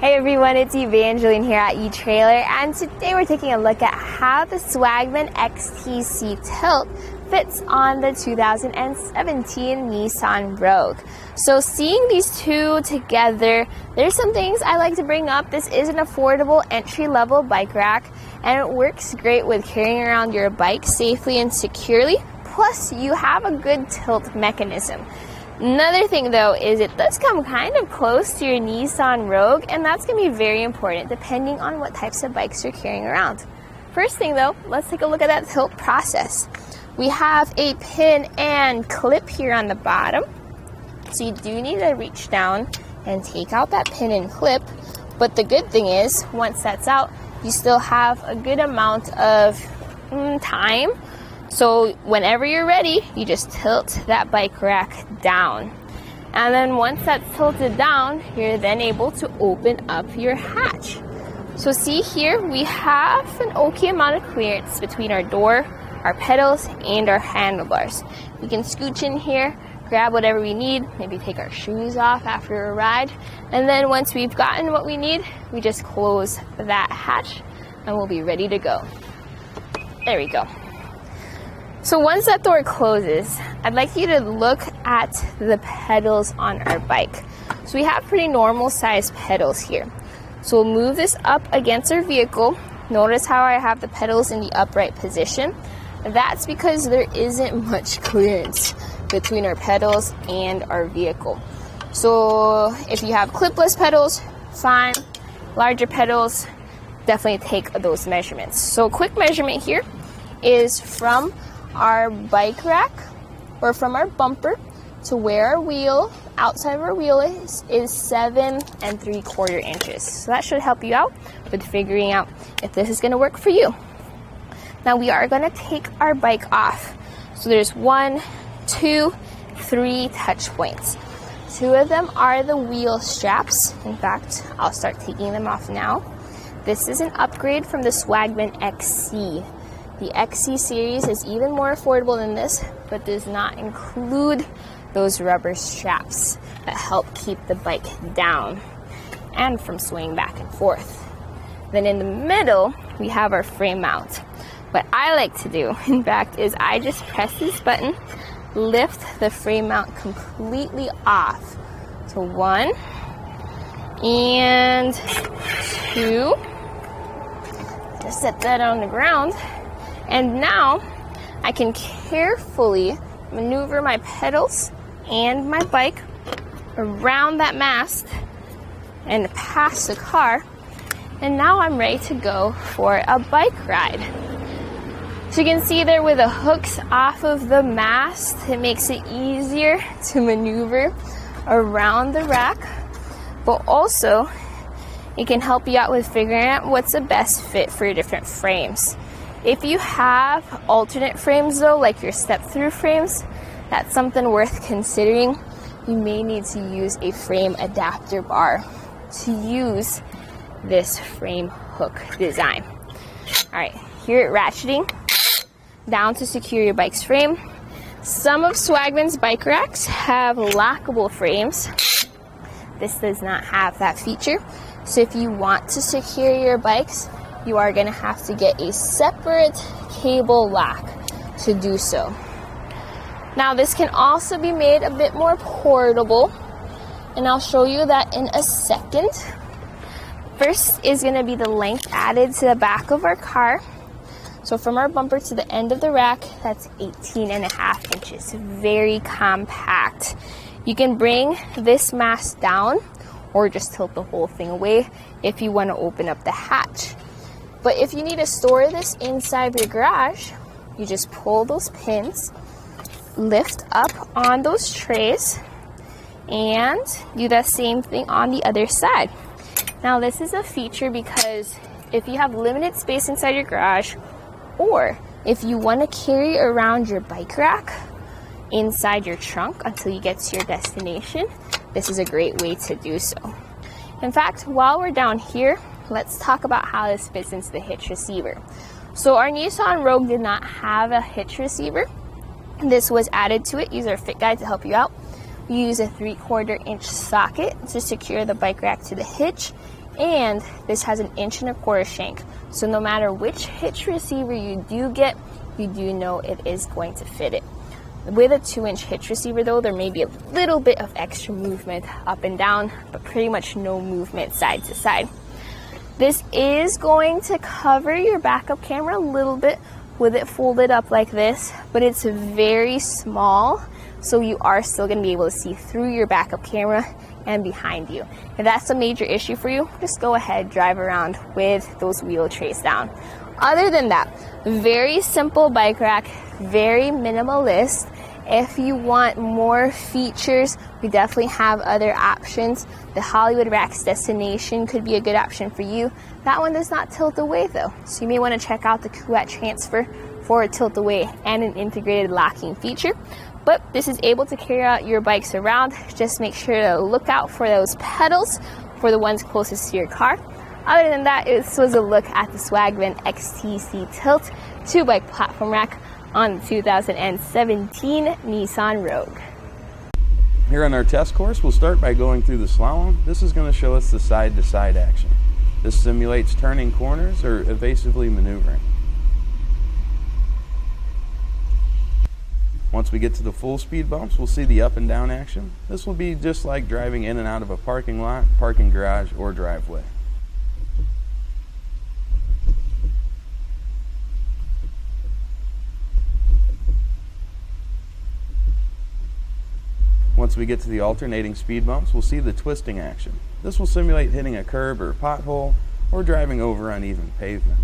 Hey everyone, it's Evangeline here at eTrailer, and today we're taking a look at how the Swagman XTC TILT fits on the 2017 Nissan Rogue. So seeing these two together, there's some things I like to bring up. This is an affordable entry-level bike rack, and it works great with carrying around your bike safely and securely. Plus, you have a good tilt mechanism. Another thing though is it does come kind of close to your Nissan Rogue, and that's going to be very important depending on what types of bikes you're carrying around. First thing though, let's take a look at that tilt process. We have a pin and clip here on the bottom, so you do need to reach down and take out that pin and clip, but the good thing is once that's out, you still have a good amount of time. So whenever you're ready, you just tilt that bike rack down. And then once that's tilted down, you're then able to open up your hatch. So see here, we have an okay amount of clearance between our door, our pedals, and our handlebars. We can scooch in here, grab whatever we need, maybe take our shoes off after a ride. And then once we've gotten what we need, we just close that hatch and we'll be ready to go. There we go. So once that door closes, I'd like you to look at the pedals on our bike. So we have pretty normal sized pedals here. So we'll move this up against our vehicle. Notice how I have the pedals in the upright position. That's because there isn't much clearance between our pedals and our vehicle. So if you have clipless pedals, fine. Larger pedals, definitely take those measurements. So a quick measurement here is from our bike rack, or from our bumper to where our wheel, outside of our wheel is 7 3/4 inches. So that should help you out with figuring out if this is going to work for you. Now we are going to take our bike off. So there's 1, 2, 3 touch points. 2 of them are the wheel straps. In fact, I'll start taking them off now. This is an upgrade from the Swagman XC. The XC series is even more affordable than this, but does not include those rubber straps that help keep the bike down and from swaying back and forth. Then in the middle, we have our frame mount. What I like to do, in fact, is I just press this button, lift the frame mount completely off. So 1 and 2. Just set that on the ground. And now I can carefully maneuver my pedals and my bike around that mast and past the car. And now I'm ready to go for a bike ride. So you can see there with the hooks off of the mast, it makes it easier to maneuver around the rack, but also it can help you out with figuring out what's the best fit for your different frames. If you have alternate frames though, like your step-through frames, that's something worth considering. You may need to use a frame adapter bar to use this frame hook design. Alright, here at ratcheting down to secure your bike's frame. Some of Swagman's bike racks have lockable frames. This does not have that feature. So if you want to secure your bikes, you are going to have to get a separate cable lock to do so. Now this can also be made a bit more portable, and I'll show you that in a second. First is going to be the length added to the back of our car. So from our bumper to the end of the rack, that's 18.5 inches. Very compact. You can bring this mast down or just tilt the whole thing away if you want to open up the hatch. But if you need to store this inside your garage, you just pull those pins, lift up on those trays, and do the same thing on the other side. Now this is a feature because if you have limited space inside your garage, or if you want to carry around your bike rack inside your trunk until you get to your destination, this is a great way to do so. In fact, while we're down here, let's talk about how this fits into the hitch receiver. So our Nissan Rogue did not have a hitch receiver. This was added to it. Use our fit guide to help you out. We use a 3/4 inch socket to secure the bike rack to the hitch, And this has an 1.25" shank. So no matter which hitch receiver you do get, you do know it is going to fit it. With a 2-inch hitch receiver though, there may be a little bit of extra movement up and down, but pretty much no movement side to side. This is going to cover your backup camera a little bit with it folded up like this, but it's very small, so you are still going to be able to see through your backup camera and behind you. If that's a major issue for you, just go ahead, drive around with those wheel trays down. Other than that, very simple bike rack, very minimalist. If you want more features, we definitely have other options. The Hollywood Racks Destination could be a good option for you. That one does not tilt away though, so you may want to check out the Kuat Transfer for a tilt away and an integrated locking feature. But this is able to carry out your bikes around. Just make sure to look out for those pedals for the ones closest to your car. Other than that, this was a look at the Swagman XTC TILT 2-bike platform rack on the 2017 Nissan Rogue. Here on our test course, we'll start by going through the slalom. This is going to show us the side-to-side action. This simulates turning corners or evasively maneuvering. Once we get to the full speed bumps, we'll see the up and down action. This will be just like driving in and out of a parking lot, parking garage, or driveway. Once we get to the alternating speed bumps, we'll see the twisting action. This will simulate hitting a curb or pothole or driving over uneven pavement.